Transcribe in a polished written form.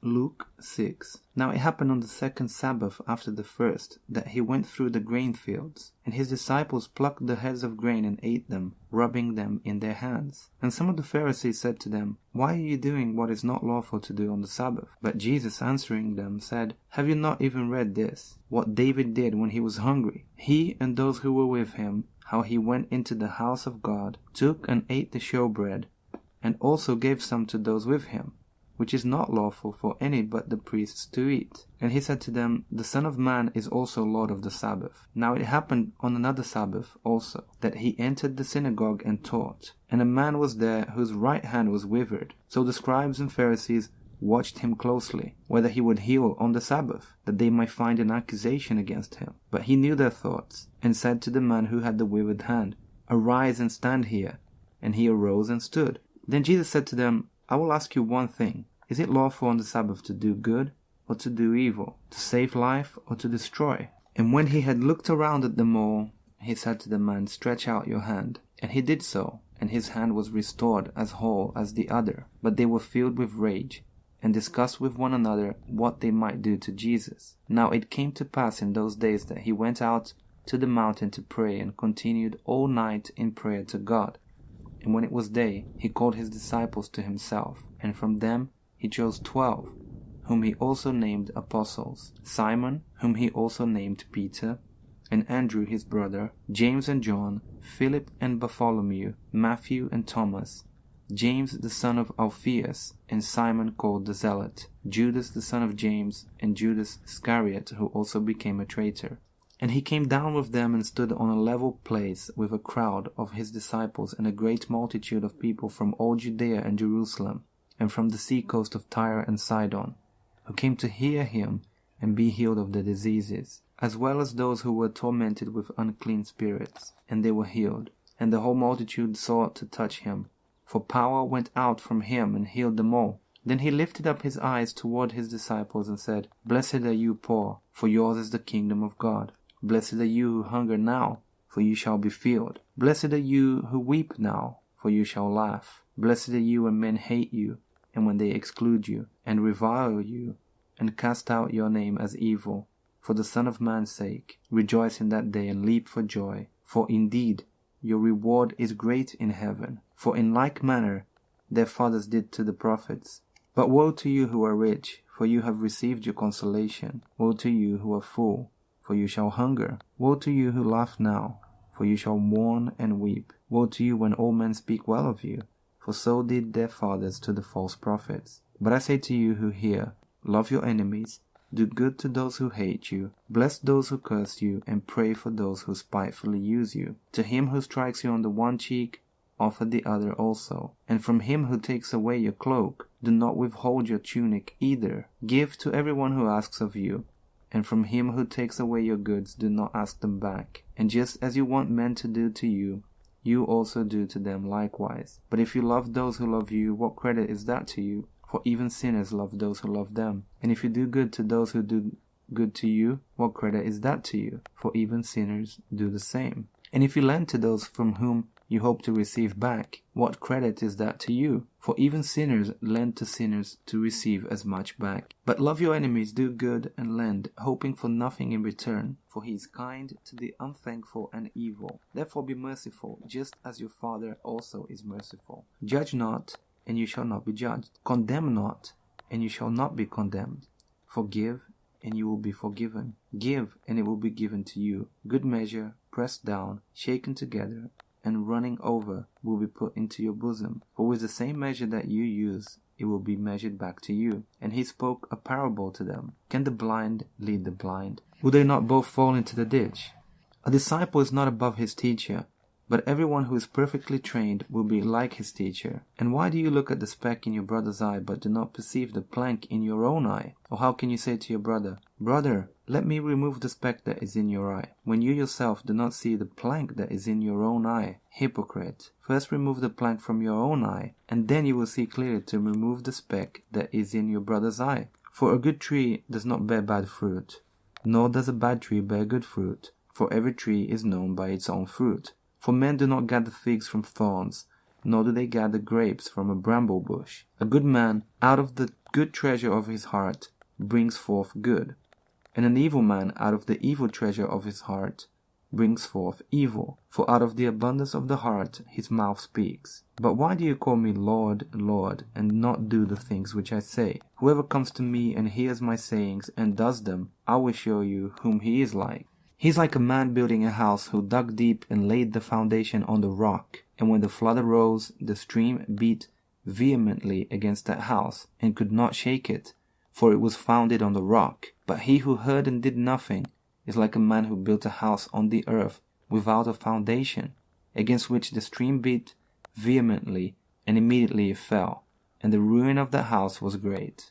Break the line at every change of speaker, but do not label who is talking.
Luke 6. Now it happened on the second Sabbath after the first, that he went through the grain fields, and his disciples plucked the heads of grain and ate them, rubbing them in their hands. And some of the Pharisees said to them, Why are you doing what is not lawful to do on the Sabbath? But Jesus answering them said, Have you not even read this, what David did when he was hungry? He and those who were with him, how he went into the house of God, took and ate the showbread, and also gave some to those with him, which is not lawful for any but the priests to eat. And he said to them, The Son of Man is also Lord of the Sabbath. Now it happened on another Sabbath also, that he entered the synagogue and taught. And a man was there whose right hand was withered. So the scribes and Pharisees watched him closely, whether he would heal on the Sabbath, that they might find an accusation against him. But he knew their thoughts, and said to the man who had the withered hand, Arise and stand here. And he arose and stood. Then Jesus said to them, I will ask you one thing. Is it lawful on the Sabbath to do good or to do evil, to save life or to destroy? And when he had looked around at them all, he said to the man, Stretch out your hand. And he did so, and his hand was restored as whole as the other. But they were filled with rage, and discussed with one another what they might do to Jesus. Now it came to pass in those days that he went out to the mountain to pray, and continued all night in prayer to God. And when it was day, he called his disciples to himself, and from them he chose 12, whom he also named apostles, Simon, whom he also named Peter, and Andrew his brother, James and John, Philip and Bartholomew, Matthew and Thomas, James the son of Alphaeus, and Simon called the Zealot, Judas the son of James, and Judas Iscariot, who also became a traitor. And he came down with them and stood on a level place with a crowd of his disciples and a great multitude of people from all Judea and Jerusalem, and from the sea coast of Tyre and Sidon, who came to hear him and be healed of their diseases, as well as those who were tormented with unclean spirits, and they were healed. And the whole multitude sought to touch him, for power went out from him and healed them all. Then he lifted up his eyes toward his disciples and said, Blessed are you poor, for yours is the kingdom of God. Blessed are you who hunger now, for you shall be filled. Blessed are you who weep now, for you shall laugh. Blessed are you when men hate you, and when they exclude you, and revile you, and cast out your name as evil, for the Son of Man's sake. Rejoice in that day and leap for joy, for indeed your reward is great in heaven. For in like manner their fathers did to the prophets. But woe to you who are rich, for you have received your consolation. Woe to you who are full, for you shall hunger. Woe to you who laugh now, for you shall mourn and weep. Woe to you when all men speak well of you, for so did their fathers to the false prophets. But I say to you who hear, love your enemies, do good to those who hate you, bless those who curse you, and pray for those who spitefully use you. To him who strikes you on the one cheek, offer the other also. And from him who takes away your cloak, do not withhold your tunic either. Give to everyone who asks of you, and from him who takes away your goods, do not ask them back. And just as you want men to do to you, you also do to them likewise. But if you love those who love you, what credit is that to you? For even sinners love those who love them. And if you do good to those who do good to you, what credit is that to you? For even sinners do the same. And if you lend to those from whom you hope to receive back, what credit is that to you? For even sinners lend to sinners to receive as much back. But love your enemies, do good, and lend, hoping for nothing in return. For he is kind to the unthankful and evil. Therefore be merciful, just as your Father also is merciful. Judge not, and you shall not be judged. Condemn not, and you shall not be condemned. Forgive, and you will be forgiven. Give, and it will be given to you. Good measure, pressed down, shaken together, and running over will be put into your bosom. For with the same measure that you use, it will be measured back to you. And he spoke a parable to them. Can the blind lead the blind? Will they not both fall into the ditch? A disciple is not above his teacher, but everyone who is perfectly trained will be like his teacher. And why do you look at the speck in your brother's eye, but do not perceive the plank in your own eye? Or how can you say to your brother, Brother, let me remove the speck that is in your eye, when you yourself do not see the plank that is in your own eye? Hypocrite, first remove the plank from your own eye, and then you will see clearly to remove the speck that is in your brother's eye. For a good tree does not bear bad fruit, nor does a bad tree bear good fruit, for every tree is known by its own fruit. For men do not gather figs from thorns, nor do they gather grapes from a bramble bush. A good man, out of the good treasure of his heart, brings forth good, and an evil man, out of the evil treasure of his heart, brings forth evil. For out of the abundance of the heart his mouth speaks. But why do you call me Lord, Lord, and not do the things which I say? Whoever comes to me and hears my sayings and does them, I will show you whom he is like. He's like a man building a house who dug deep and laid the foundation on the rock. And when the flood arose, the stream beat vehemently against that house, and could not shake it, for it was founded on the rock. But he who heard and did nothing is like a man who built a house on the earth without a foundation, against which the stream beat vehemently, and immediately it fell, and the ruin of that house was great.